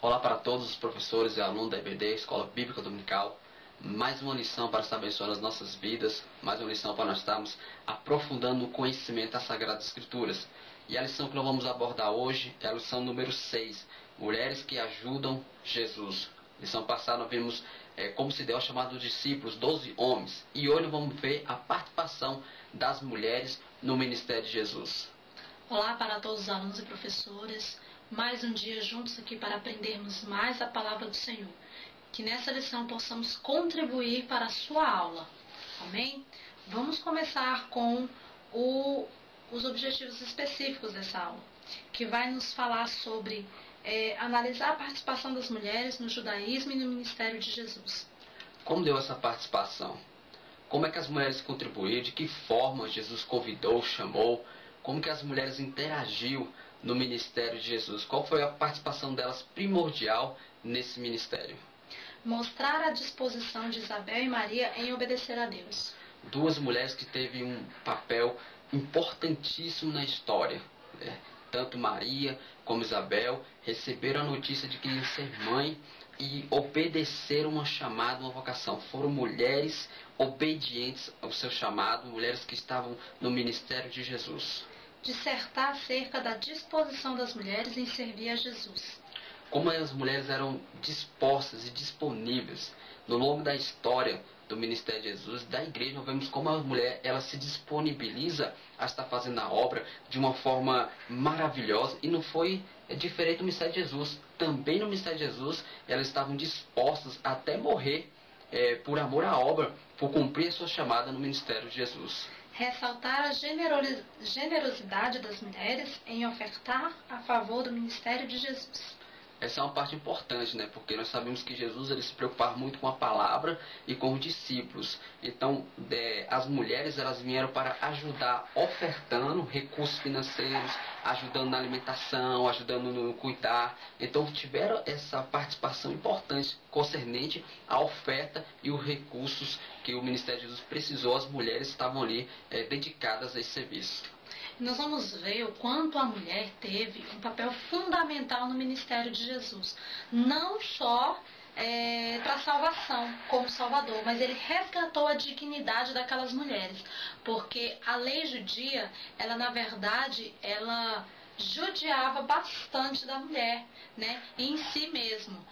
Olá para todos os professores e alunos da EBD, Escola Bíblica Dominical. Mais uma lição para estar abençoando as nossas vidas, mais uma lição para nós estarmos aprofundando o conhecimento das Sagradas Escrituras. E a lição que nós vamos abordar hoje é a lição número 6, Mulheres que ajudam Jesus. Lição passada nós vimos como se deu a chamada dos discípulos, 12 homens. E hoje vamos ver a participação das mulheres no ministério de Jesus. Olá para todos os alunos e professores. Mais um dia juntos aqui para aprendermos mais a palavra do Senhor. Que nessa lição possamos contribuir para a sua aula. Amém? Vamos começar com os objetivos específicos dessa aula, que vai nos falar sobre analisar a participação das mulheres no judaísmo e no ministério de Jesus. Como deu essa participação? Como é que as mulheres contribuíram? De que forma Jesus convidou, chamou? Como que as mulheres interagiu no ministério de Jesus? Qual foi a participação delas primordial nesse ministério? Mostrar a disposição de Isabel e Maria em obedecer a Deus. Duas mulheres que teve um papel importantíssimo na história. Tanto Maria como Isabel receberam a notícia de que iam ser mãe e obedeceram uma chamada, uma vocação. Foram mulheres obedientes ao seu chamado, mulheres que estavam no ministério de Jesus. Dissertar acerca da disposição das mulheres em servir a Jesus. Como as mulheres eram dispostas e disponíveis. No longo da história do ministério de Jesus, da igreja, nós vemos como a mulher ela se disponibiliza a estar fazendo a obra de uma forma maravilhosa. E não foi diferente do ministério de Jesus. Também no ministério de Jesus, elas estavam dispostas até morrer por amor à obra, por cumprir a sua chamada no ministério de Jesus. Ressaltar a generosidade das mulheres em ofertar a favor do ministério de Jesus. Essa é uma parte importante, né? Porque nós sabemos que Jesus ele se preocupava muito com a palavra e com os discípulos. Então, as mulheres elas vieram para ajudar, ofertando recursos financeiros, ajudando na alimentação, ajudando no cuidar. Então, tiveram essa participação importante concernente à oferta e os recursos que o ministério de Jesus precisou. As mulheres estavam ali dedicadas a esse serviço. Nós vamos ver o quanto a mulher teve um papel fundamental no ministério de Jesus. Não só para a salvação como Salvador, mas ele resgatou a dignidade daquelas mulheres. Porque a lei judia, ela na verdade, ela judiava bastante da mulher, né, em si mesmo,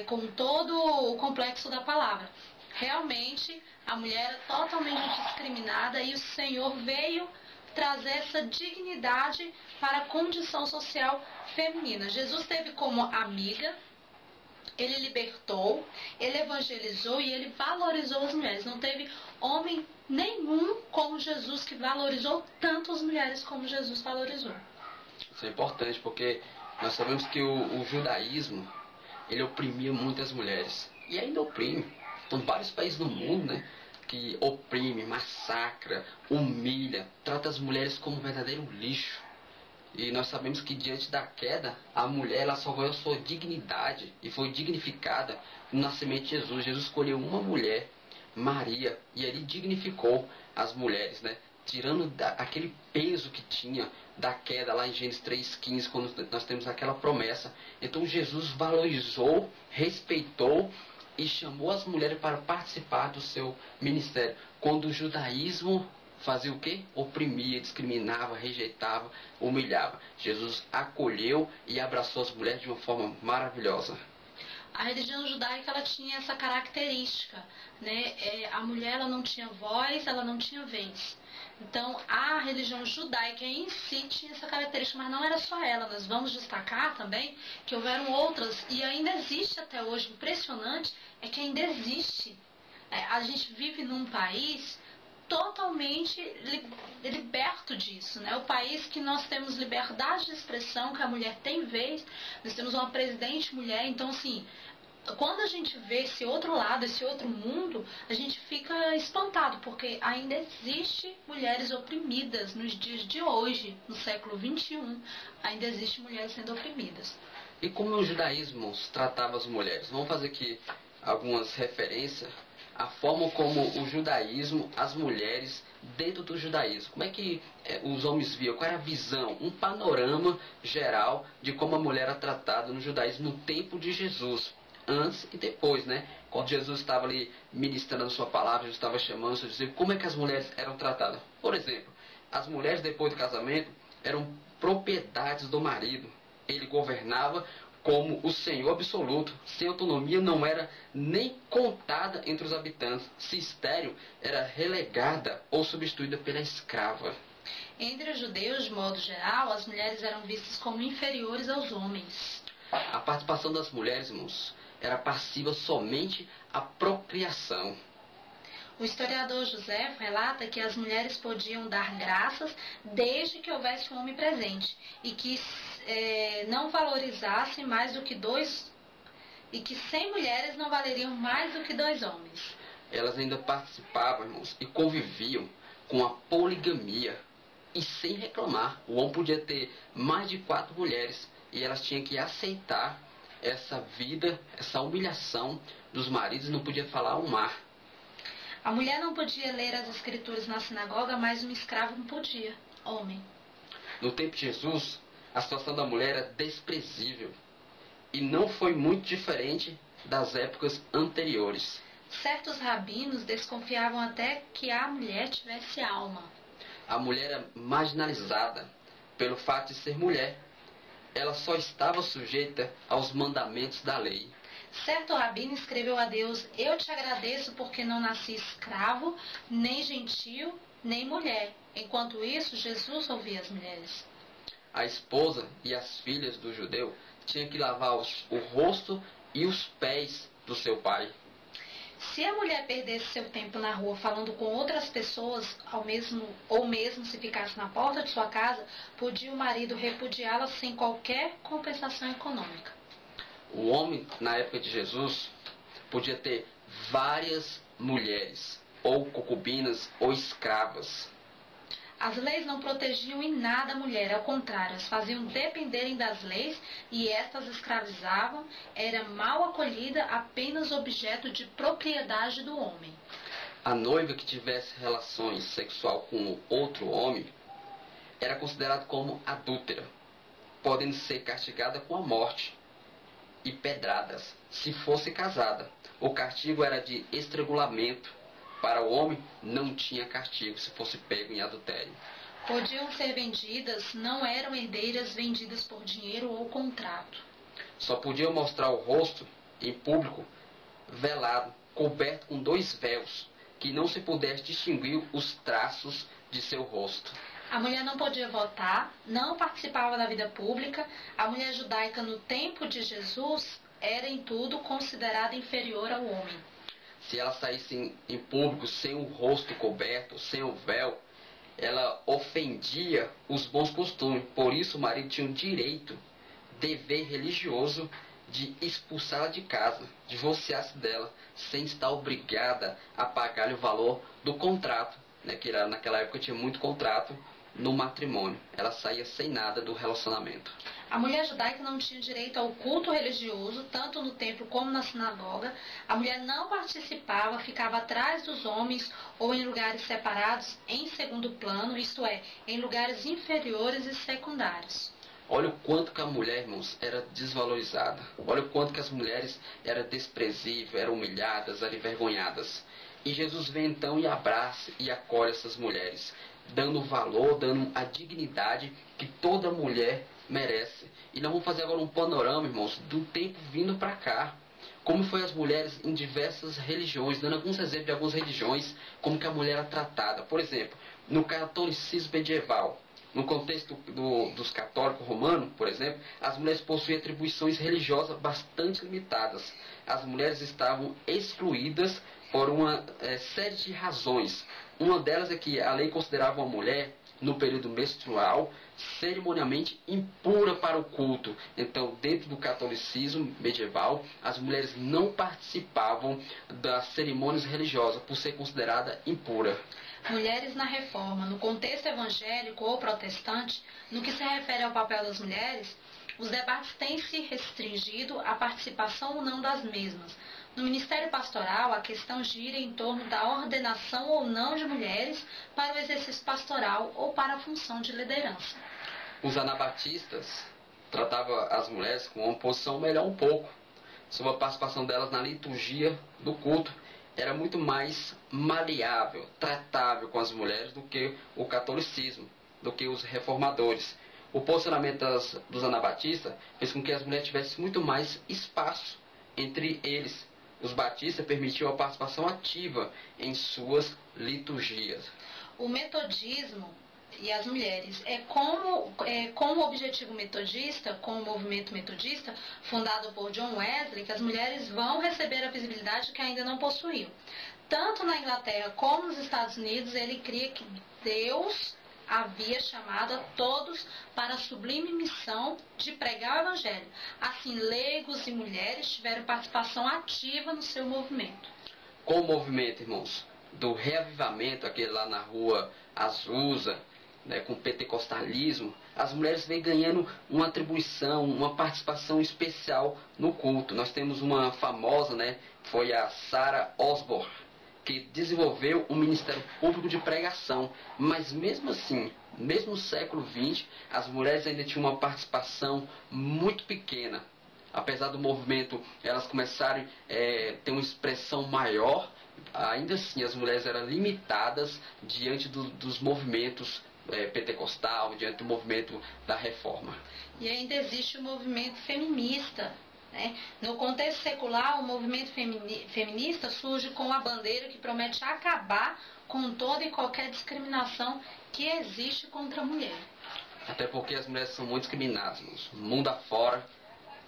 com todo o complexo da palavra. Realmente, a mulher era totalmente discriminada e o Senhor veio trazer essa dignidade para a condição social feminina. Jesus teve como amiga, ele libertou, ele evangelizou e ele valorizou as mulheres. Não teve homem nenhum como Jesus que valorizou tanto as mulheres como Jesus valorizou. Isso é importante porque nós sabemos que o judaísmo ele oprimia muitas mulheres e ainda oprime. Em vários países do mundo, né? Que oprime, massacra, humilha, trata as mulheres como um verdadeiro lixo. E nós sabemos que diante da queda, a mulher ela só ganhou sua dignidade e foi dignificada no nascimento de Jesus. Jesus escolheu uma mulher, Maria, e ele dignificou as mulheres, né? Tirando aquele peso que tinha da queda lá em Gênesis 3,15, quando nós temos aquela promessa. Então Jesus valorizou, respeitou e chamou as mulheres para participar do seu ministério. Quando o judaísmo fazia o quê? Oprimia, discriminava, rejeitava, humilhava. Jesus acolheu e abraçou as mulheres de uma forma maravilhosa. A religião judaica ela tinha essa característica, né? A mulher ela não tinha voz, ela não tinha vez. Então, a religião judaica em si tinha essa característica, mas não era só ela. Nós vamos destacar também que houveram outras, e ainda existe até hoje. Impressionante é que ainda existe. A gente vive num país totalmente liberto disso, né? O país que nós temos liberdade de expressão, que a mulher tem vez, nós temos uma presidente mulher. Então, assim, quando a gente vê esse outro lado, esse outro mundo, a gente fica espantado, porque ainda existe mulheres oprimidas nos dias de hoje, no século XXI, ainda existe mulheres sendo oprimidas. E como o judaísmo tratava as mulheres? Vamos fazer aqui algumas referências à forma como o judaísmo, as mulheres dentro do judaísmo? Como é que os homens viam? Qual era a visão? Um panorama geral de como a mulher era tratada no judaísmo no tempo de Jesus, antes e depois, né? Quando Jesus estava ali ministrando a sua palavra, Jesus estava chamando seus discípulos, como é que as mulheres eram tratadas? Por exemplo, as mulheres depois do casamento eram propriedades do marido. Ele governava como o Senhor absoluto. Sem autonomia não era nem contada entre os habitantes. Se estéril, era relegada ou substituída pela escrava. Entre os judeus, de modo geral, as mulheres eram vistas como inferiores aos homens. A participação das mulheres, irmãos, era passiva somente à procriação. O historiador José relata que as mulheres podiam dar graças desde que houvesse um homem presente e que não valorizassem mais do que dois, e que 100 mulheres não valeriam mais do que 2 homens. Elas ainda participavam, irmãos, e conviviam com a poligamia e sem reclamar. O homem podia ter mais de 4 mulheres e elas tinham que aceitar essa vida, essa humilhação dos maridos, não podia falar um mar. A mulher não podia ler as escrituras na sinagoga, mas um escravo não podia, homem. No tempo de Jesus, a situação da mulher era desprezível e não foi muito diferente das épocas anteriores. Certos rabinos desconfiavam até que a mulher tivesse alma. A mulher era marginalizada pelo fato de ser mulher. Ela só estava sujeita aos mandamentos da lei. Certo rabino escreveu a Deus: eu te agradeço porque não nasci escravo, nem gentil, nem mulher. Enquanto isso, Jesus ouvia as mulheres. A esposa e as filhas do judeu tinham que lavar o rosto e os pés do seu pai. Se a mulher perdesse seu tempo na rua falando com outras pessoas, ou mesmo se ficasse na porta de sua casa, podia o marido repudiá-la sem qualquer compensação econômica. O homem, na época de Jesus, podia ter várias mulheres, ou concubinas, ou escravas. As leis não protegiam em nada a mulher, ao contrário, as faziam dependerem das leis e estas escravizavam, era mal acolhida, apenas objeto de propriedade do homem. A noiva que tivesse relações sexual com outro homem era considerada como adúltera, podendo ser castigada com a morte e pedradas, se fosse casada. O castigo era de estrangulamento. Para o homem, não tinha castigo se fosse pego em adultério. Podiam ser vendidas, não eram herdeiras vendidas por dinheiro ou contrato. Só podiam mostrar o rosto em público, velado, coberto com 2 véus, que não se pudesse distinguir os traços de seu rosto. A mulher não podia votar, não participava da vida pública. A mulher judaica no tempo de Jesus era em tudo considerada inferior ao homem. Se ela saísse em público sem o rosto coberto, sem o véu, ela ofendia os bons costumes. Por isso o marido tinha o direito, dever religioso, de expulsá-la de casa, divorciar-se dela, sem estar obrigada a pagar-lhe o valor do contrato, né, que naquela época tinha muito contrato no matrimônio. Ela saía sem nada do relacionamento. A mulher judaica não tinha direito ao culto religioso, tanto no templo como na sinagoga. A mulher não participava, ficava atrás dos homens ou em lugares separados em segundo plano, isto é, em lugares inferiores e secundários. Olha o quanto que a mulher, irmãos, era desvalorizada. Olha o quanto que as mulheres eram desprezíveis, eram humilhadas, eram envergonhadas. E Jesus vem então e abraça e acolhe essas mulheres, dando valor, dando a dignidade que toda mulher merece. E nós vamos fazer agora um panorama, irmãos, do tempo vindo para cá. Como foi as mulheres em diversas religiões, dando alguns exemplos de algumas religiões, como que a mulher era tratada. Por exemplo, no catolicismo medieval, no contexto dos católicos romanos, por exemplo, as mulheres possuíam atribuições religiosas bastante limitadas. As mulheres estavam excluídas por uma série de razões. Uma delas é que a lei considerava uma mulher, no período menstrual, cerimonialmente impura para o culto. Então, dentro do catolicismo medieval, as mulheres não participavam das cerimônias religiosas, por ser considerada impura. Mulheres na Reforma. No contexto evangélico ou protestante, no que se refere ao papel das mulheres, os debates têm se restringido à participação ou não das mesmas. No Ministério Pastoral, a questão gira em torno da ordenação ou não de mulheres para o exercício pastoral ou para a função de liderança. Os anabatistas tratavam as mulheres com uma posição melhor um pouco, sobre a participação delas na liturgia do culto. Era muito mais maleável, tratável com as mulheres do que o catolicismo, do que os reformadores. O posicionamento dos anabatistas fez com que as mulheres tivessem muito mais espaço entre eles. Os batistas permitiam a participação ativa em suas liturgias. O metodismo e as mulheres com o objetivo metodista, com o movimento metodista, fundado por John Wesley, que as mulheres vão receber a visibilidade que ainda não possuíam. Tanto na Inglaterra como nos Estados Unidos, ele cria que Deus havia chamado a todos para a sublime missão de pregar o Evangelho. Assim, leigos e mulheres tiveram participação ativa no seu movimento. Com o movimento, irmãos, do reavivamento, aquele lá na rua Azusa, né, com o pentecostalismo, as mulheres vêm ganhando uma atribuição, uma participação especial no culto. Nós temos uma famosa, né, foi a Sarah Osborne, que desenvolveu um ministério público de pregação. Mas mesmo assim, mesmo no século XX, as mulheres ainda tinham uma participação muito pequena. Apesar do movimento elas começarem a ter uma expressão maior, ainda assim as mulheres eram limitadas diante dos movimentos pentecostal, diante do movimento da reforma. E ainda existe o movimento feminista. No contexto secular, o movimento feminista surge com a bandeira que promete acabar com toda e qualquer discriminação que existe contra a mulher. Até porque as mulheres são muito discriminadas. No mundo afora,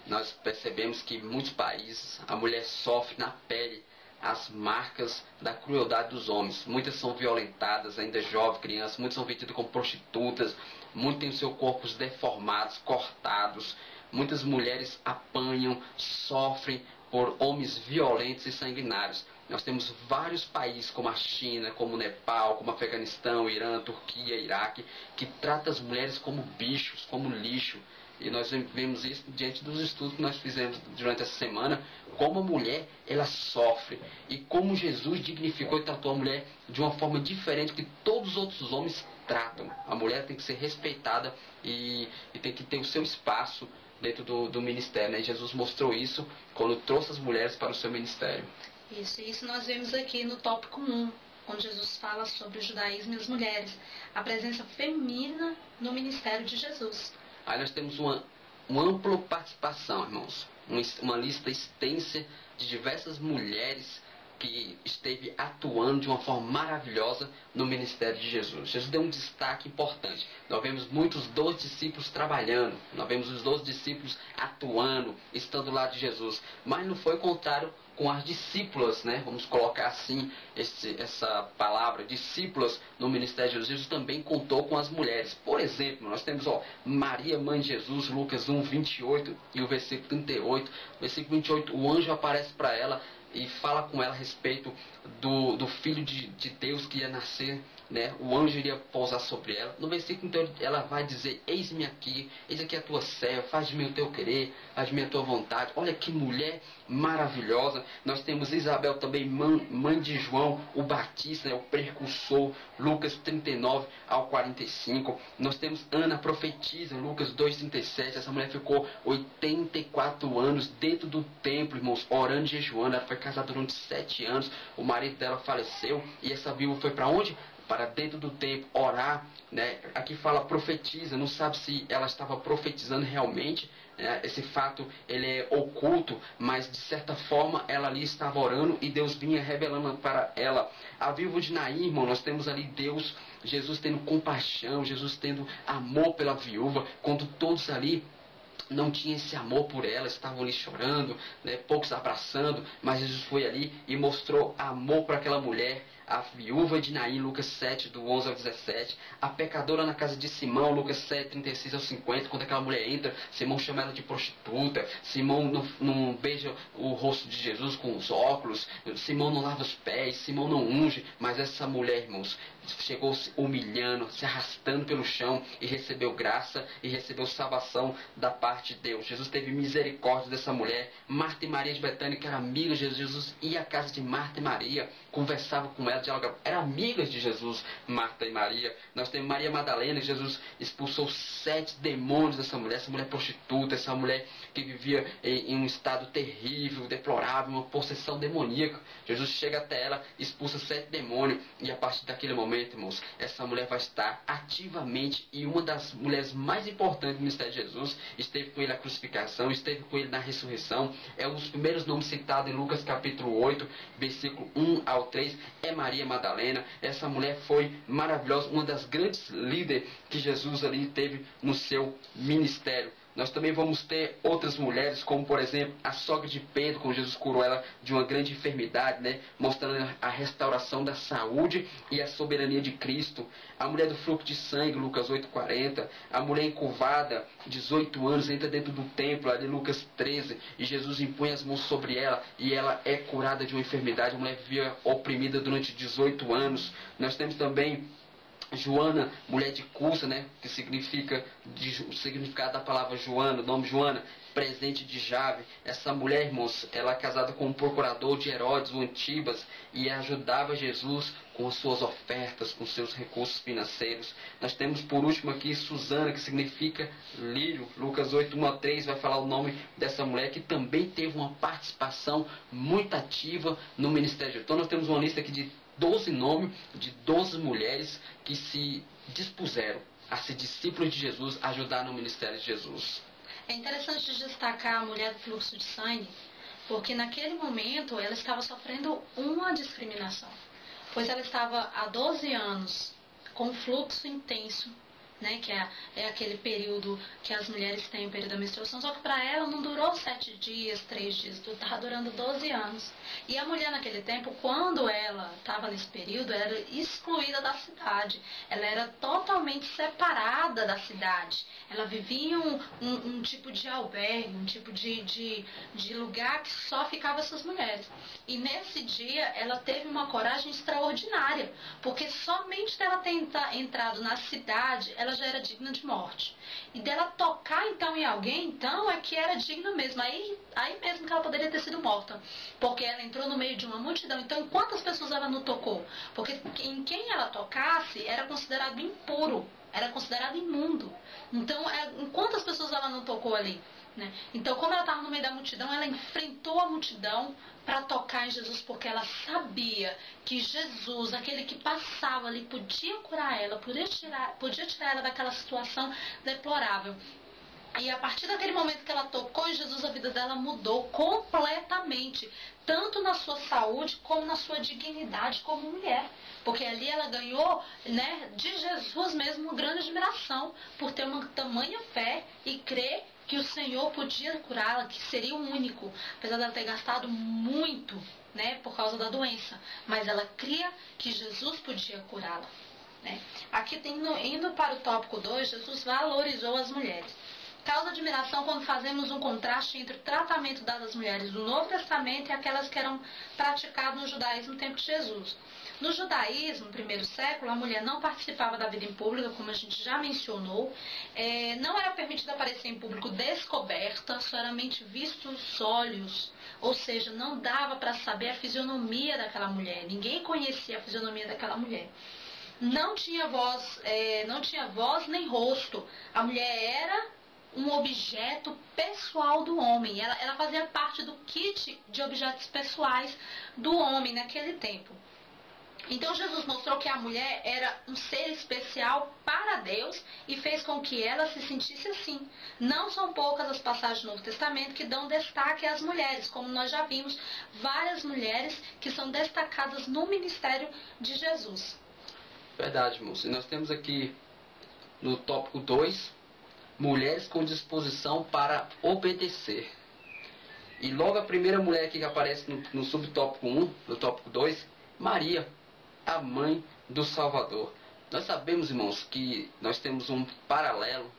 nós percebemos que em muitos países a mulher sofre na pele as marcas da crueldade dos homens. Muitas são violentadas, ainda jovens, crianças, muitas são vendidas como prostitutas, muitos têm os seus corpos deformados, cortados. Muitas mulheres apanham, sofrem por homens violentos e sanguinários. Nós temos vários países como a China, como o Nepal, como o Afeganistão, Irã, Turquia, Iraque, que tratam as mulheres como bichos, como lixo. E nós vemos isso diante dos estudos que nós fizemos durante essa semana, como a mulher ela sofre e como Jesus dignificou e tratou a mulher de uma forma diferente que todos os outros homens tratam. A mulher tem que ser respeitada e tem que ter o seu espaço dentro do ministério, né? Jesus mostrou isso quando trouxe as mulheres para o seu ministério. Isso nós vemos aqui no tópico 1, onde Jesus fala sobre o judaísmo e as mulheres, a presença feminina no ministério de Jesus. Aí nós temos uma ampla participação, irmãos, uma lista extensa de diversas mulheres que esteve atuando de uma forma maravilhosa no ministério de Jesus. Jesus deu um destaque importante. Nós vemos muitos 12 discípulos trabalhando, nós vemos os 12 discípulos atuando, estando lá de Jesus. Mas não foi o contrário com as discípulas, né? Vamos colocar assim essa palavra, discípulas no ministério de Jesus. Jesus também contou com as mulheres. Por exemplo, nós temos Maria, mãe de Jesus, Lucas 1, 28 e o versículo 38. Versículo 28, o anjo aparece para ela e fala com ela a respeito do Filho de Deus que ia nascer, né? O anjo iria pousar sobre ela. No versículo 38 ela vai dizer: eis-me aqui, eis aqui a tua serva, faz de mim o teu querer, faz de mim a tua vontade. Olha que mulher maravilhosa. Nós temos Isabel também, mãe de João o Batista, né? O precursor, Lucas 39 ao 45. Nós temos Ana, profetisa, Lucas 2:37. Essa mulher ficou 84 anos dentro do templo, irmãos, orando e jejuando. Ela foi casada durante 7 anos, o marido dela faleceu e essa viúva foi para onde? Para dentro do templo orar, né? Aqui fala profetiza, não sabe se ela estava profetizando realmente, né? Esse fato ele é oculto, mas de certa forma ela ali estava orando e Deus vinha revelando para ela. A viúva de Naim, irmão, nós temos ali Deus, Jesus tendo compaixão, Jesus tendo amor pela viúva, quando todos ali não tinha esse amor por ela, estavam ali chorando, né, poucos abraçando, mas Jesus foi ali e mostrou amor para aquela mulher, a viúva de Naim, Lucas 7, do 11 ao 17, a pecadora na casa de Simão, Lucas 7, 36 ao 50, quando aquela mulher entra, Simão chama ela de prostituta, Simão não beija o rosto de Jesus com os óculos, Simão não lava os pés, Simão não unge, mas essa mulher, irmãos, chegou se humilhando, se arrastando pelo chão e recebeu graça e recebeu salvação da parte de Deus. Jesus teve misericórdia dessa mulher. Marta e Maria de Betânia, que eram amigas de Jesus, ia à casa de Marta e Maria, conversava com ela, dialogava, eram amigas de Jesus, Marta e Maria. Nós temos Maria Madalena, que Jesus expulsou 7 demônios dessa mulher, essa mulher prostituta, essa mulher que vivia em um estado terrível, deplorável, uma possessão demoníaca. Jesus chega até ela, expulsa 7 demônios, e a partir daquele momento, irmãos, essa mulher vai estar ativamente, e uma das mulheres mais importantes do ministério de Jesus, esteve com ele na crucificação, esteve com ele na ressurreição, é um dos primeiros nomes citados em Lucas capítulo 8, versículo 1 ao 3, é Maria Madalena. Essa mulher foi maravilhosa, uma das grandes líderes que Jesus ali teve no seu ministério. Nós também vamos ter outras mulheres, como por exemplo a sogra de Pedro, quando Jesus curou ela de uma grande enfermidade, né? Mostrando a restauração da saúde e a soberania de Cristo. A mulher do fluxo de sangue, Lucas 8,40. A mulher encurvada, 18 anos, entra dentro do templo, ali Lucas 13, e Jesus impõe as mãos sobre ela e ela é curada de uma enfermidade. A mulher vivia oprimida durante 18 anos. Nós temos também Joana, mulher de Cusa, né, que significa, o significado da palavra Joana, o nome Joana, presente de Jave. Essa mulher, irmãos, ela é casada com o procurador de Herodes, o Antibas, e ajudava Jesus com as suas ofertas, com seus recursos financeiros. Nós temos por último aqui Susana, que significa lírio. Lucas 8, 1 a 3 vai falar o nome dessa mulher, que também teve uma participação muito ativa no ministério de Jesus. Então nós temos uma lista aqui de 12 nomes de 12 mulheres que se dispuseram a ser discípulos de Jesus, a ajudar no ministério de Jesus. É interessante destacar a mulher do fluxo de sangue, porque naquele momento ela estava sofrendo uma discriminação, pois ela estava há 12 anos com fluxo intenso, né, que é aquele período que as mulheres têm, o período da menstruação, só que para ela não durou 7 dias, 3 dias, estava durando 12 anos. E a mulher naquele tempo, quando ela estava nesse período, era excluída da cidade, ela era totalmente separada da cidade, ela vivia um tipo de albergue, um tipo de lugar que só ficavam essas mulheres. E nesse dia ela teve uma coragem extraordinária, porque somente dela ter entrado na cidade, ela já era digna de morte. E dela tocar então em alguém, então é que era digna mesmo. Aí mesmo que ela poderia ter sido morta, porque ela entrou no meio de uma multidão. Então em quantas pessoas ela não tocou? Porque em quem ela tocasse era considerado impuro, era considerado imundo. Então em quantas pessoas ela não tocou ali, né? Então, como ela estava no meio da multidão, ela enfrentou a multidão para tocar em Jesus, porque ela sabia que Jesus, aquele que passava ali, podia curar ela, podia tirar ela daquela situação deplorável. E a partir daquele momento que ela tocou em Jesus, a vida dela mudou completamente, tanto na sua saúde como na sua dignidade como mulher. Porque ali ela ganhou, né, de Jesus mesmo uma grande admiração por ter uma tamanha fé e crer que o Senhor podia curá-la, que seria o único, apesar dela ter gastado muito, né, por causa da doença. Mas ela cria que Jesus podia curá-la, né? Aqui, indo para o tópico 2, Jesus valorizou as mulheres. Causa admiração quando fazemos um contraste entre o tratamento dado às mulheres do Novo Testamento e aquelas que eram praticadas no judaísmo no tempo de Jesus. No judaísmo, no primeiro século, a mulher não participava da vida em público, como a gente já mencionou. Não era permitido aparecer em público descoberta, solamente visto os olhos. Ou seja, não dava para saber a fisionomia daquela mulher. Ninguém conhecia a fisionomia daquela mulher. Não tinha voz nem rosto. A mulher era um objeto pessoal do homem. Ela fazia parte do kit de objetos pessoais do homem naquele tempo. Então Jesus mostrou que a mulher era um ser especial para Deus e fez com que ela se sentisse assim. Não são poucas as passagens do Novo Testamento que dão destaque às mulheres, como nós já vimos várias mulheres que são destacadas no ministério de Jesus. Verdade, moço. E nós temos aqui no tópico 2, mulheres com disposição para obedecer. E logo a primeira mulher aqui que aparece no subtópico 1, no tópico 2, Maria. a mãe do Salvador. Nós sabemos, irmãos, que nós temos um paralelo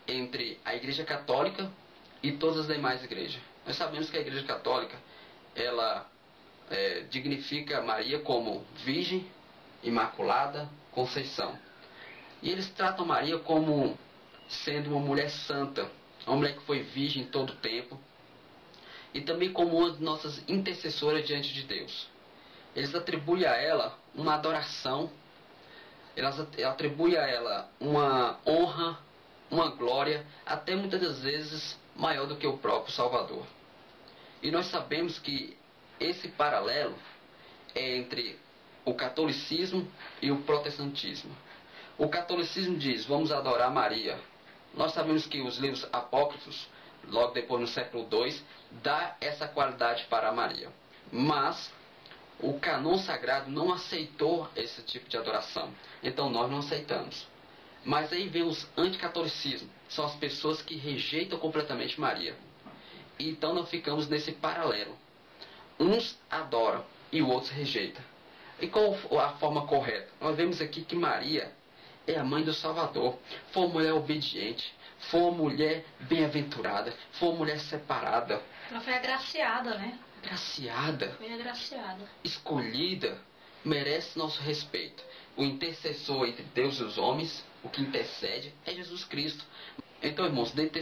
entre a Igreja Católica e todas as demais igrejas. Nós sabemos que a Igreja Católica, ela dignifica Maria como Virgem, Imaculada, Conceição. E eles tratam Maria como sendo uma mulher santa, uma mulher que foi virgem todo o tempo, e também como uma de nossas intercessoras diante de Deus. Eles atribuem a ela uma adoração, eles atribuem a ela uma honra, uma glória, até muitas das vezes maior do que o próprio Salvador. E nós sabemos que esse paralelo é entre o catolicismo e o protestantismo. O catolicismo diz, vamos adorar Maria. Nós sabemos que os livros apócrifos, logo depois no século II, dá essa qualidade para Maria. Mas o cânon sagrado não aceitou esse tipo de adoração. Então nós não aceitamos. Mas aí vem os anticatolicismos. São as pessoas que rejeitam completamente Maria. E então nós ficamos nesse paralelo. Uns adoram e o outro rejeita. E qual a forma correta? Nós vemos aqui que Maria é a mãe do Salvador. Foi uma mulher obediente. Foi uma mulher bem-aventurada. Foi uma mulher separada. Ela foi agraciada, né? Agraciada. Foi agraciada. Escolhida. Merece nosso respeito. O intercessor entre Deus e os homens, o que intercede, é Jesus Cristo. Então, irmãos, dentro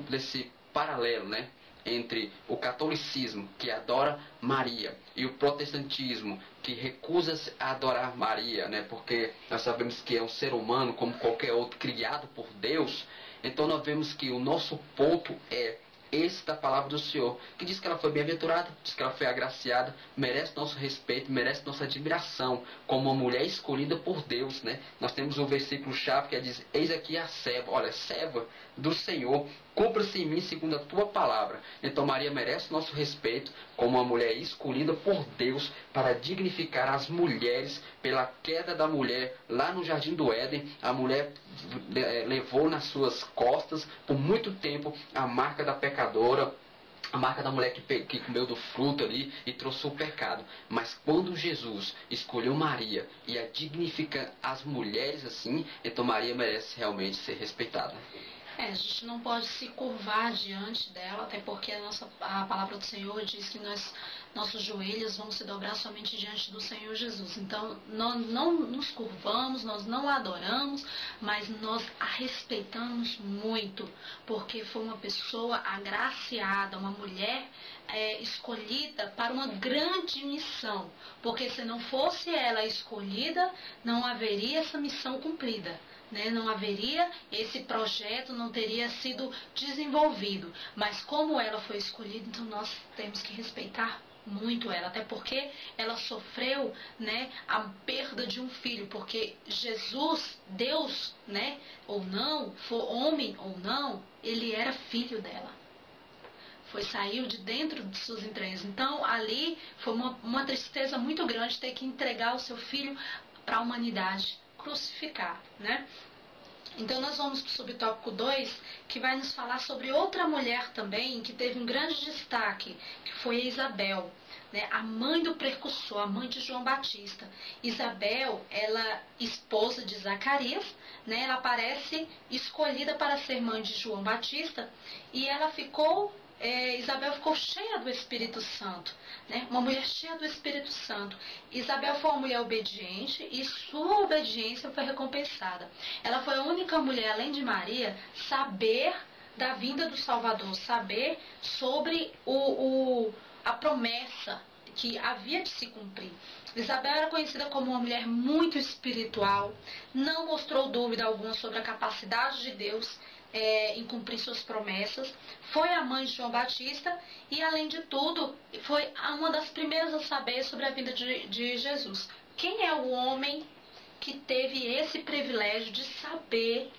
desse paralelo, né, entre o catolicismo, que adora Maria, e o protestantismo, que recusa a adorar Maria, né, porque nós sabemos que é um ser humano como qualquer outro, criado por Deus. Então nós vemos que o nosso ponto é esse da palavra do Senhor, que diz que ela foi bem-aventurada, diz que ela foi agraciada, merece nosso respeito, merece nossa admiração, como uma mulher escolhida por Deus, né? Nós temos um versículo chave que diz, eis aqui a serva, olha, serva do Senhor, cumpra-se em mim segundo a tua palavra. Então Maria merece nosso respeito como uma mulher escolhida por Deus para dignificar as mulheres pela queda da mulher lá no Jardim do Éden. A mulher levou nas suas costas por muito tempo a marca da pecadora, a marca da mulher que comeu do fruto ali e trouxe o pecado. Mas quando Jesus escolheu Maria e a dignifica as mulheres assim, então Maria merece realmente ser respeitada. A gente não pode se curvar diante dela, até porque a palavra do Senhor diz que nossos joelhos vão se dobrar somente diante do Senhor Jesus. Então, nós não nos curvamos, nós não a adoramos, mas nós a respeitamos muito, porque foi uma pessoa agraciada, uma mulher escolhida para uma grande missão, porque se não fosse ela escolhida, não haveria essa missão cumprida. Não haveria, esse projeto não teria sido desenvolvido. Mas como ela foi escolhida, então nós temos que respeitar muito ela, até porque ela sofreu, a perda de um filho, porque Jesus, Deus, ou não, for homem ou não, ele era filho dela. Saiu de dentro de suas entranhas. Então ali foi uma tristeza muito grande ter que entregar o seu filho para a humanidade, crucificar, Então nós vamos para o subtópico 2, que vai nos falar sobre outra mulher também, que teve um grande destaque, que foi a Isabel, a mãe do precursor, a mãe de João Batista. Isabel, ela esposa de Zacarias, ela aparece escolhida para ser mãe de João Batista, e ela Isabel ficou cheia do Espírito Santo, uma mulher cheia do Espírito Santo. Isabel foi uma mulher obediente e sua obediência foi recompensada. Ela foi a única mulher, além de Maria, saber da vinda do Salvador, saber sobre a promessa que havia de se cumprir. Isabel era conhecida como uma mulher muito espiritual, não mostrou dúvida alguma sobre a capacidade de Deus em cumprir suas promessas, foi a mãe de João Batista e, além de tudo, foi uma das primeiras a saber sobre a vinda de Jesus. Quem é o homem que teve esse privilégio de saber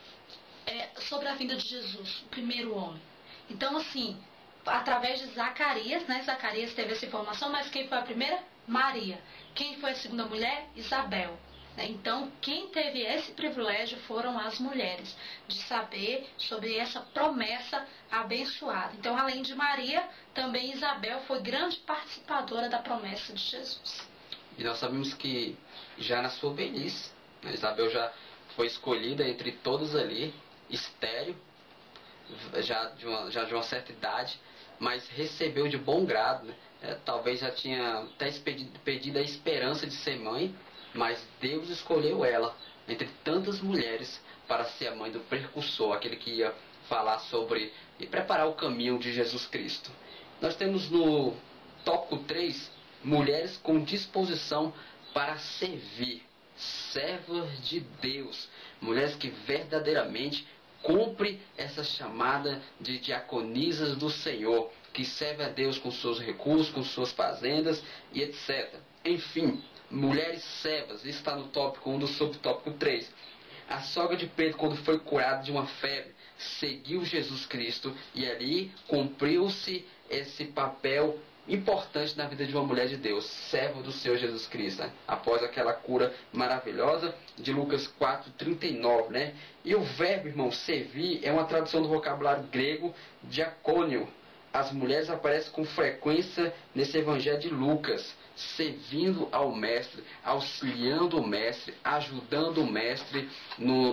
sobre a vinda de Jesus? O primeiro homem. Então, assim, através de Zacarias, Zacarias teve essa informação, mas quem foi a primeira? Maria. Quem foi a segunda mulher? Isabel. Então, quem teve esse privilégio foram as mulheres, de saber sobre essa promessa abençoada. Então, além de Maria, também Isabel foi grande participadora da promessa de Jesus. E nós sabemos que já na sua velhice, né, Isabel já foi escolhida entre todos ali, estéril, já de uma certa idade, mas recebeu de bom grado, né? Talvez já tinha até perdido a esperança de ser mãe, mas Deus escolheu ela entre tantas mulheres para ser a mãe do precursor, aquele que ia falar sobre e preparar o caminho de Jesus Cristo. Nós temos no tópico 3, mulheres com disposição para servir, servas de Deus, mulheres que verdadeiramente cumprem essa chamada de diaconisas do Senhor, que serve a Deus com seus recursos, com suas fazendas e etc. Enfim, mulheres servas, isso está no tópico 1 do subtópico 3. A sogra de Pedro, quando foi curada de uma febre, seguiu Jesus Cristo e ali cumpriu-se esse papel importante na vida de uma mulher de Deus, servo do Senhor Jesus Cristo, né? Após aquela cura maravilhosa de Lucas 4:39, né? E o verbo, irmão, servir, é uma tradução do vocabulário grego diacônio. As mulheres aparecem com frequência nesse evangelho de Lucas, servindo ao mestre, auxiliando o mestre, ajudando o mestre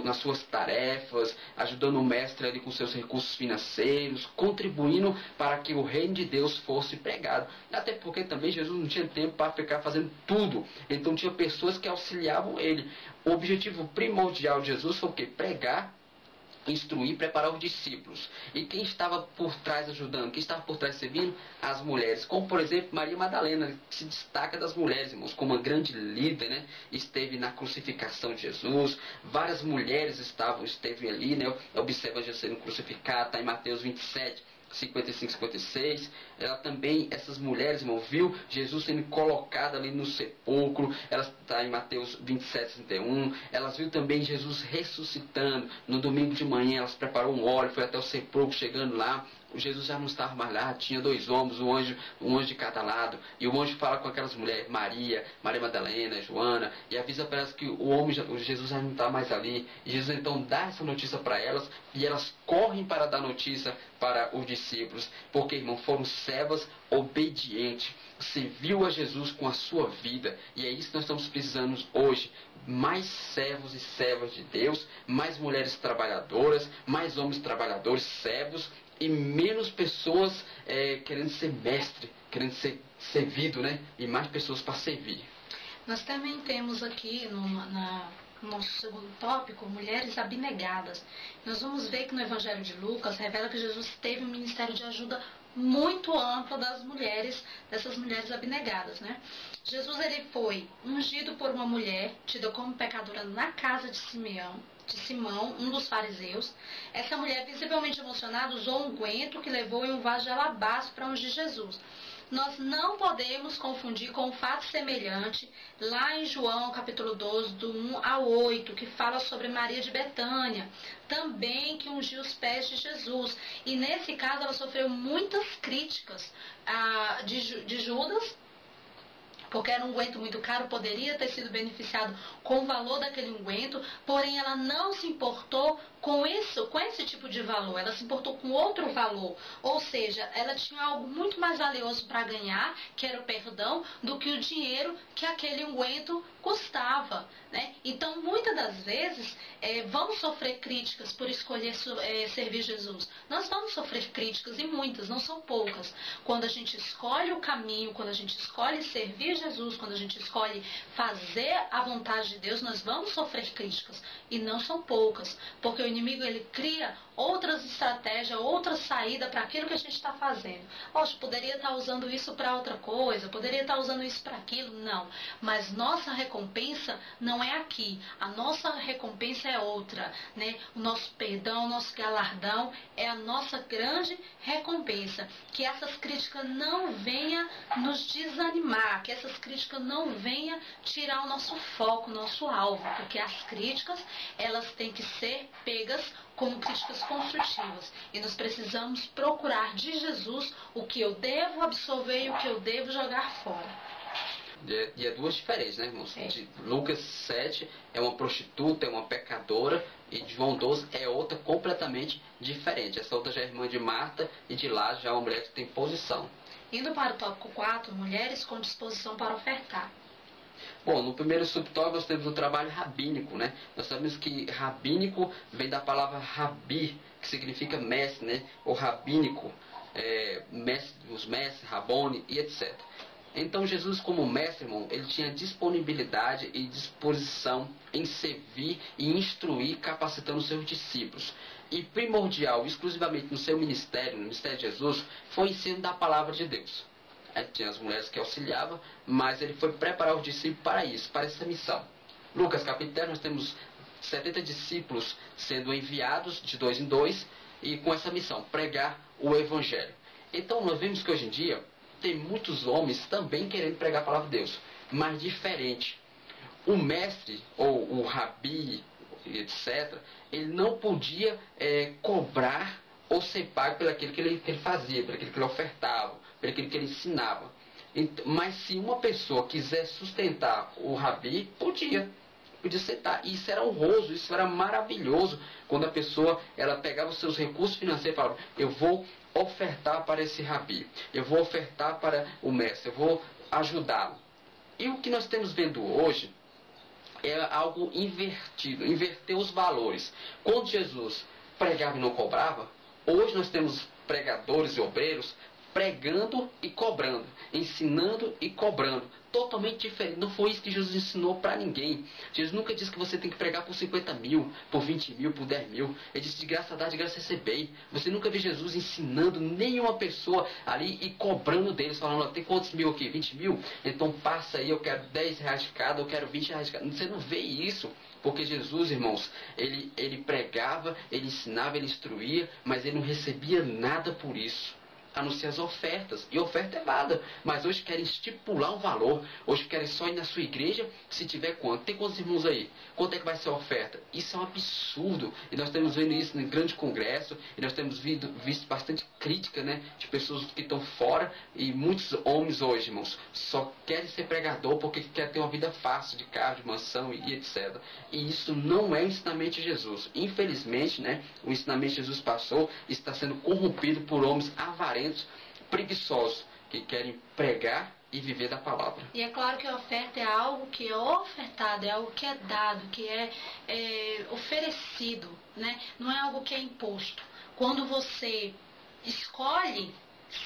nas suas tarefas, ajudando o mestre ali com seus recursos financeiros, contribuindo para que o reino de Deus fosse pregado. Até porque também Jesus não tinha tempo para ficar fazendo tudo, então tinha pessoas que auxiliavam ele. O objetivo primordial de Jesus foi o quê? Pregar, instruir, preparar os discípulos. E quem estava por trás ajudando? Quem estava por trás servindo? As mulheres. Como, por exemplo, Maria Madalena, que se destaca das mulheres, irmãos, como uma grande líder, né? Esteve na crucificação de Jesus. Várias mulheres esteve ali, né? Observa Jesus sendo crucificado, está em Mateus 27. 55, 56, ela também, essas mulheres, irmão, viu Jesus sendo colocado ali no sepulcro, ela está em Mateus 27, 31, elas viu também Jesus ressuscitando, no domingo de manhã elas prepararam um óleo, foi até o sepulcro, chegando lá, Jesus já não estava mais lá, tinha 2 homens, um anjo de cada lado, e o anjo fala com aquelas mulheres, Maria Madalena, Joana, e avisa para elas que o Jesus já não está mais ali, e Jesus então dá essa notícia para elas, e elas correm para dar notícia para os discípulos, porque, irmão, foram servas obedientes, serviu a Jesus com a sua vida, e é isso que nós estamos precisando hoje, mais servos e servas de Deus, mais mulheres trabalhadoras, mais homens trabalhadores, servos, e menos pessoas querendo ser mestre, querendo ser servido, né? E mais pessoas para servir. Nós também temos aqui no nosso segundo tópico, mulheres abnegadas. Nós vamos ver que no Evangelho de Lucas revela que Jesus teve um ministério de ajuda muito amplo dessas mulheres abnegadas, né? Jesus, ele foi ungido por uma mulher tida como pecadora na casa de Simão, um dos fariseus. Essa mulher, visivelmente emocionada, usou um unguento que levou em um vaso de alabastro para ungir Jesus. Nós não podemos confundir com um fato semelhante lá em João capítulo 12, do 1 ao 8, que fala sobre Maria de Betânia, também que ungiu os pés de Jesus. E nesse caso ela sofreu muitas críticas de Judas, porque era um unguento muito caro, poderia ter sido beneficiado com o valor daquele unguento, porém ela não se importou com esse tipo de valor, ela se importou com outro valor, ou seja, ela tinha algo muito mais valioso para ganhar, que era o perdão, do que o dinheiro que aquele unguento custava, né? Então, muitas das vezes, vamos sofrer críticas por escolher servir Jesus. Nós vamos sofrer críticas, e muitas, não são poucas. Quando a gente escolhe o caminho, quando a gente escolhe servir Jesus, quando a gente escolhe fazer a vontade de Deus, nós vamos sofrer críticas, e não são poucas, porque o inimigo, ele cria outras estratégias, outra saída para aquilo que a gente está fazendo. Poxa, poderia estar usando isso para outra coisa, poderia estar usando isso para aquilo, não. Mas nossa recompensa não é aqui, a nossa recompensa é outra, né? O nosso perdão, o nosso galardão é a nossa grande recompensa. Que essas críticas não venham nos desanimar, que essas críticas não venham tirar o nosso foco, o nosso alvo, porque as críticas, elas têm que ser pegas como críticas construtivas. E nós precisamos procurar de Jesus o que eu devo absorver e o que eu devo jogar fora. E é duas diferentes, né, irmãos? De Lucas 7 é uma prostituta, é uma pecadora, e de João 12 é outra completamente diferente. Essa outra já é irmã de Marta, e de lá já é uma mulher que tem posição. Indo para o tópico 4, mulheres com disposição para ofertar. Bom, no primeiro subtópico nós temos o trabalho rabínico, né? Nós sabemos que rabínico vem da palavra rabi, que significa mestre, né? Ou rabínico, mestre, os mestres, rabone e etc. Então Jesus, como mestre, irmão, ele tinha disponibilidade e disposição em servir e instruir, capacitando os seus discípulos. E primordial, exclusivamente no seu ministério, no ministério de Jesus, foi o ensino da palavra de Deus. Tinha as mulheres que auxiliavam, mas ele foi preparar os discípulos para isso, para essa missão. Lucas capítulo 10, nós temos 70 discípulos sendo enviados de 2 em 2 e com essa missão, pregar o evangelho. Então nós vemos que hoje em dia tem muitos homens também querendo pregar a palavra de Deus, mas diferente. O mestre, ou o rabi, etc., ele não podia cobrar ou ser pago pelo aquilo que ele fazia, pelo aquilo que ele ofertava, pelo aquilo que ele ensinava. Mas se uma pessoa quiser sustentar o rabi, podia aceitar. E isso era honroso, isso era maravilhoso, quando a pessoa ela pegava os seus recursos financeiros e falava, eu vou ofertar para esse rabi, eu vou ofertar para o mestre, eu vou ajudá-lo. E o que nós temos vendo hoje é algo invertido, inverter os valores. Quando Jesus pregava e não cobrava, hoje nós temos pregadores e obreiros pregando e cobrando, ensinando e cobrando, totalmente diferente. Não foi isso que Jesus ensinou para ninguém. Jesus nunca disse que você tem que pregar por 50 mil, por 20 mil, por 10 mil. Ele disse de graça dar, de graça receber. Você nunca viu Jesus ensinando nenhuma pessoa ali e cobrando deles, falando, tem quantos mil aqui? 20 mil? Então passa aí, eu quero 10 reais de cada, eu quero 20 reais de cada. Você não vê isso. Porque Jesus, irmãos, ele pregava, ele ensinava, ele instruía, mas ele não recebia nada por isso, a não ser as ofertas. E oferta é nada. Mas hoje querem estipular um valor. Hoje querem só ir na sua igreja se tiver quanto. Tem quantos irmãos aí? Quanto é que vai ser a oferta? Isso é um absurdo. E nós temos vendo isso em grande congresso. E nós temos visto bastante crítica, né, de pessoas que estão fora. E muitos homens hoje, irmãos, só querem ser pregador porque querem ter uma vida fácil, de carro, de mansão e etc. E isso não é o ensinamento de Jesus. Infelizmente, né, o ensinamento de Jesus passou e está sendo corrompido por homens avarentos, preguiçosos, que querem pregar e viver da palavra. E é claro que a oferta é algo que é ofertado, é algo que é dado, que é oferecido, né? Não é algo que é imposto. Quando você escolhe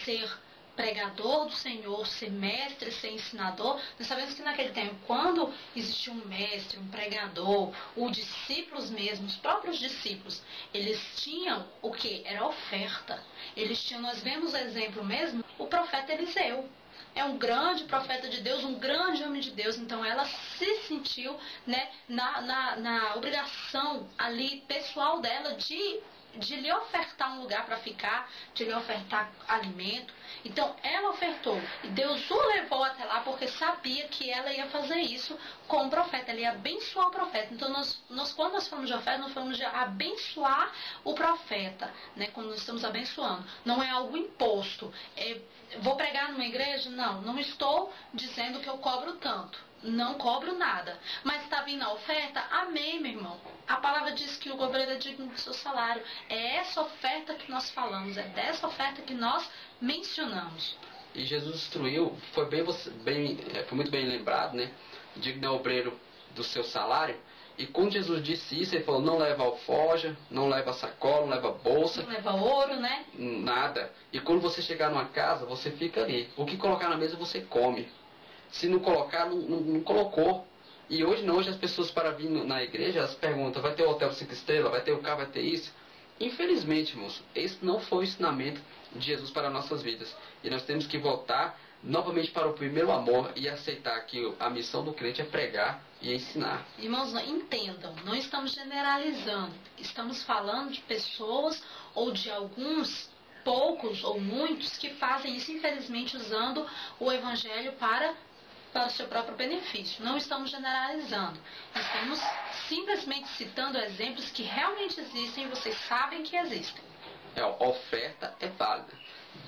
ser pregador do Senhor, ser mestre, ser ensinador, nós sabemos que naquele tempo, quando existia um mestre, um pregador, os discípulos mesmo, os próprios discípulos, eles tinham o que? Era oferta. Eles tinham, nós vemos exemplo mesmo, o profeta Eliseu. É um grande profeta de Deus, um grande homem de Deus. Então ela se sentiu, né, na obrigação ali pessoal dela de lhe ofertar um lugar para ficar, de lhe ofertar alimento. Então ela ofertou e Deus o levou até lá porque sabia que ela ia fazer isso com o profeta, ela ia abençoar o profeta. Então quando nós falamos de oferta, nós falamos de abençoar o profeta, né? Quando nós estamos abençoando, não é algo imposto. Vou pregar numa igreja? Não estou dizendo que eu cobro tanto. Não cobro nada. Mas está vindo a oferta? Amém, meu irmão. A palavra diz que o obreiro é digno do seu salário. É essa oferta que nós falamos, é dessa oferta que nós mencionamos. E Jesus instruiu, foi muito bem lembrado, né? Digno é o obreiro do seu salário. E quando Jesus disse isso, ele falou, não leva alforja, não leva sacola, não leva bolsa. Não leva ouro, né? Nada. E quando você chegar numa casa, você fica ali. O que colocar na mesa, você come. Se não colocar, não colocou. E hoje não, hoje as pessoas para vir na igreja, elas perguntam, vai ter o hotel 5 estrelas, vai ter o carro, vai ter isso? Infelizmente, irmãos, esse não foi o ensinamento de Jesus para nossas vidas. E nós temos que voltar novamente para o primeiro amor e aceitar que a missão do crente é pregar e ensinar. Irmãos, entendam, não estamos generalizando. Estamos falando de pessoas ou de alguns poucos ou muitos que fazem isso, infelizmente, usando o evangelho para o seu próprio benefício. Não estamos generalizando. Estamos simplesmente citando exemplos que realmente existem e vocês sabem que existem. A oferta é válida,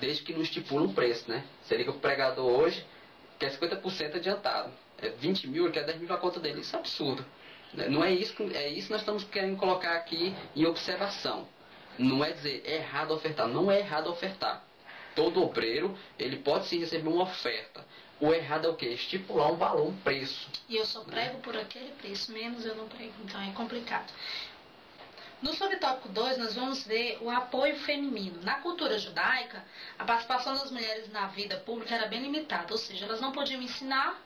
desde que não estipula um preço, né? Seria que o pregador hoje quer 50% adiantado. 20 mil, ele quer 10 mil na conta dele. Isso é absurdo. Não é isso, que nós estamos querendo colocar aqui em observação. Não é dizer é errado ofertar. Não é errado ofertar. Todo obreiro, ele pode sim receber uma oferta. O errado é o quê? Estipular um valor, um preço. E eu só prego por aquele preço, menos eu não prego. Então é complicado. No subtópico 2, nós vamos ver o apoio feminino. Na cultura judaica, a participação das mulheres na vida pública era bem limitada, ou seja, elas não podiam ensinar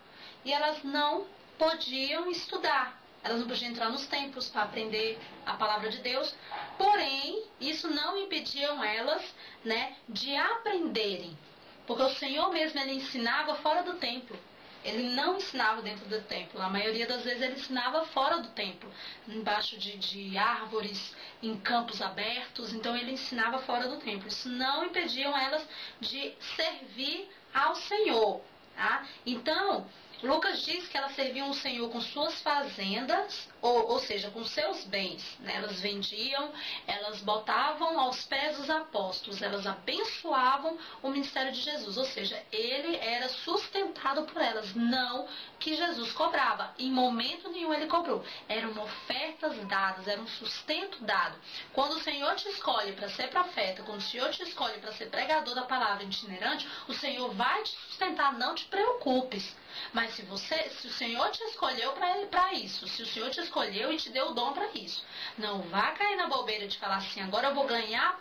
e elas não podiam estudar. Elas não podiam entrar nos templos para aprender a palavra de Deus, porém, isso não impediam elas, né, de aprenderem. Porque o Senhor mesmo, ele ensinava fora do templo. Ele não ensinava dentro do templo. A maioria das vezes ele ensinava fora do templo. Embaixo de árvores, em campos abertos. Então ele ensinava fora do templo. Isso não impediam elas de servir ao Senhor. Tá? Então, Lucas diz que elas serviam o Senhor com suas fazendas, ou seja, com seus bens. Né? Elas vendiam, elas botavam aos pés dos apóstolos, elas abençoavam o ministério de Jesus. Ou seja, ele era sustentado por elas, não que Jesus cobrava. Em momento nenhum ele cobrou. Eram ofertas dadas, era um sustento dado. Quando o Senhor te escolhe para ser profeta, quando o Senhor te escolhe para ser pregador da palavra itinerante, o Senhor vai te sustentar, não te preocupes. Mas se o Senhor te escolheu para isso, se o Senhor te escolheu e te deu o dom para isso, não vá cair na bobeira de falar assim, agora eu vou ganhar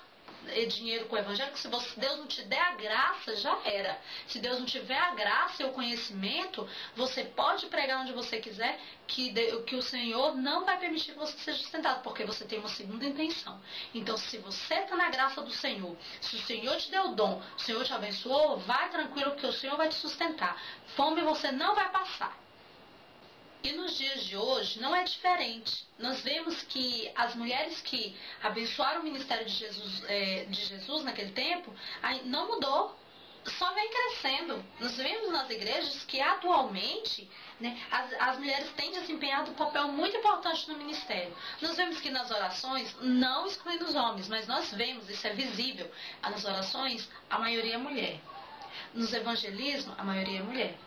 dinheiro com o evangelho, porque se Deus não te der a graça, já era. Se Deus não tiver a graça e o conhecimento, você pode pregar onde você quiser, que o Senhor não vai permitir que você seja sustentado, porque você tem uma segunda intenção. Então, se você está na graça do Senhor, se o Senhor te deu o dom, o Senhor te abençoou, vai tranquilo, que o Senhor vai te sustentar. Fome você não vai passar. E nos dias de hoje não é diferente. Nós vemos que as mulheres que abençoaram o ministério de Jesus naquele tempo, não mudou, só vem crescendo. Nós vemos nas igrejas que atualmente, né, as mulheres têm desempenhado um papel muito importante no ministério. Nós vemos que nas orações, não excluindo os homens, mas nós vemos, isso é visível, nas orações a maioria é mulher. Nos evangelismos, a maioria é mulher.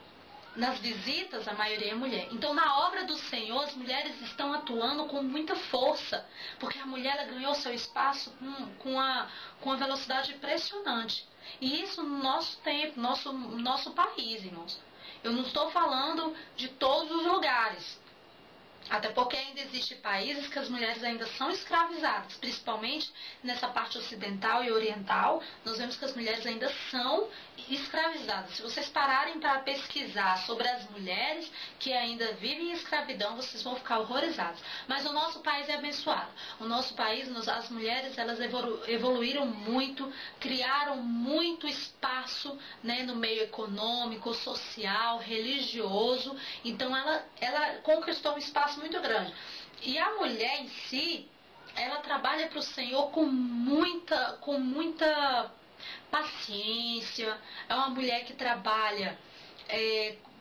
Nas visitas, a maioria é mulher. Então, na obra do Senhor, as mulheres estão atuando com muita força, porque a mulher ela ganhou seu espaço com uma velocidade impressionante. E isso no nosso tempo, nosso país, irmãos. Eu não estou falando de todos os lugares. Até porque ainda existem países que as mulheres ainda são escravizadas, principalmente nessa parte ocidental e oriental, nós vemos que as mulheres ainda são escravizadas. Se vocês pararem para pesquisar sobre as mulheres que ainda vivem em escravidão, vocês vão ficar horrorizados. Mas o nosso país é abençoado. O nosso país, as mulheres, elas evoluíram muito, criaram muito espaço, né, no meio econômico, social, religioso. Então ela conquistou um espaço muito grande. E a mulher em si, ela trabalha para o Senhor com muita paciência. É uma mulher que trabalha,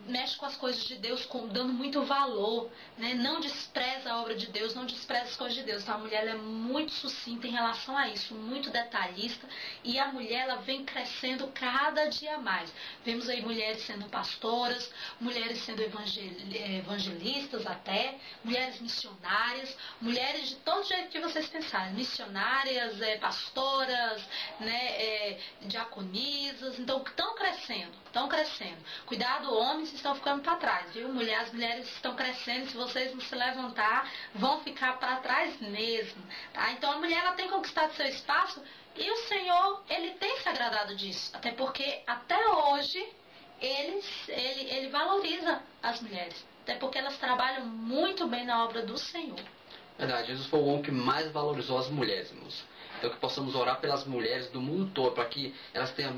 mexe com as coisas de Deus, dando muito valor, né? Não despreza a obra de Deus, não despreza as coisas de Deus. Então a mulher ela é muito sucinta em relação a isso, muito detalhista, e a mulher ela vem crescendo cada dia mais. Vemos aí mulheres sendo pastoras, mulheres sendo evangelistas até, mulheres missionárias, mulheres de todo jeito que vocês pensarem, missionárias, pastoras, né, diaconisas. Então estão crescendo. Cuidado, homens estão ficando para trás, viu? As mulheres estão crescendo, se vocês não se levantar, vão ficar para trás mesmo, tá? Então a mulher ela tem conquistado seu espaço e o Senhor, ele tem se agradado disso, até porque até hoje ele valoriza as mulheres, até porque elas trabalham muito bem na obra do Senhor. Verdade, Jesus foi o homem que mais valorizou as mulheres, irmãos. Então que possamos orar pelas mulheres do mundo todo, para que elas tenham o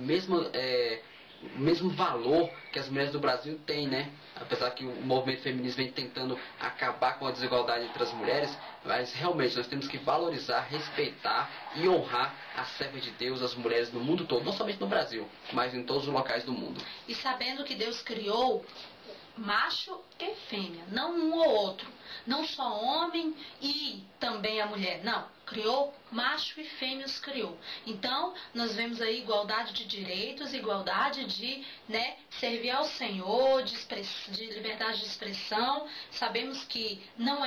mesmo valor que as mulheres do Brasil têm, né? Apesar que o movimento feminista vem tentando acabar com a desigualdade entre as mulheres, mas realmente nós temos que valorizar, respeitar e honrar as servas de Deus, as mulheres do mundo todo, não somente no Brasil, mas em todos os locais do mundo. E sabendo que Deus criou macho e fêmea, não um ou outro, não só homem e também a mulher, não, criou macho e fêmea criou. Então nós vemos aí igualdade de direitos, igualdade de, né, servir ao Senhor, de liberdade de expressão. Sabemos que não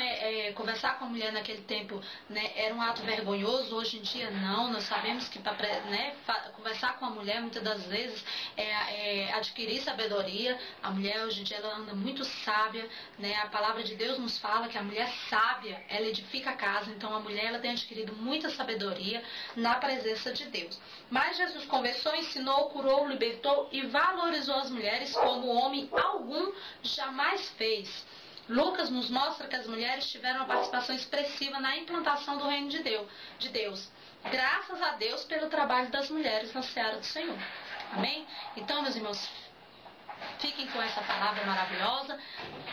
conversar com a mulher naquele tempo, né, era um ato vergonhoso, hoje em dia não. Nós sabemos que para, né, conversar com a mulher muitas das vezes é adquirir sabedoria. A mulher hoje em dia ela anda muito sábia, né? A palavra de Deus nos fala que a mulher sábia, ela edifica a casa. Então a mulher ela tem adquirido muita sabedoria na presença de Deus. Mas Jesus conversou, ensinou, curou, libertou e valorizou as mulheres como homem algum jamais fez. Lucas nos mostra que as mulheres tiveram uma participação expressiva na implantação do reino de Deus. Graças a Deus pelo trabalho das mulheres na seara do Senhor. Amém? Então, meus irmãos, fiquem com essa palavra maravilhosa.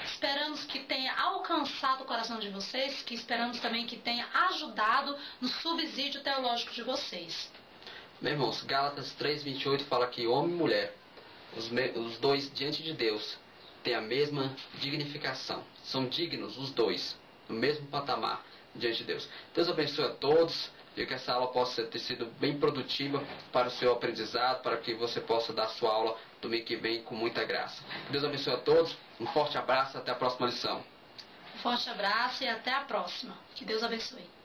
Esperamos que tenha alcançado o coração de vocês, que esperamos também que tenha ajudado no subsídio teológico de vocês. Meus irmãos, Gálatas 3:28 fala que homem e mulher, os dois diante de Deus, têm a mesma dignificação. São dignos os dois, no mesmo patamar diante de Deus. Deus abençoe a todos. E que essa aula possa ter sido bem produtiva para o seu aprendizado, para que você possa dar sua aula domingo que vem com muita graça. Deus abençoe a todos. Um forte abraço. Até a próxima lição. Um forte abraço e até a próxima. Que Deus abençoe.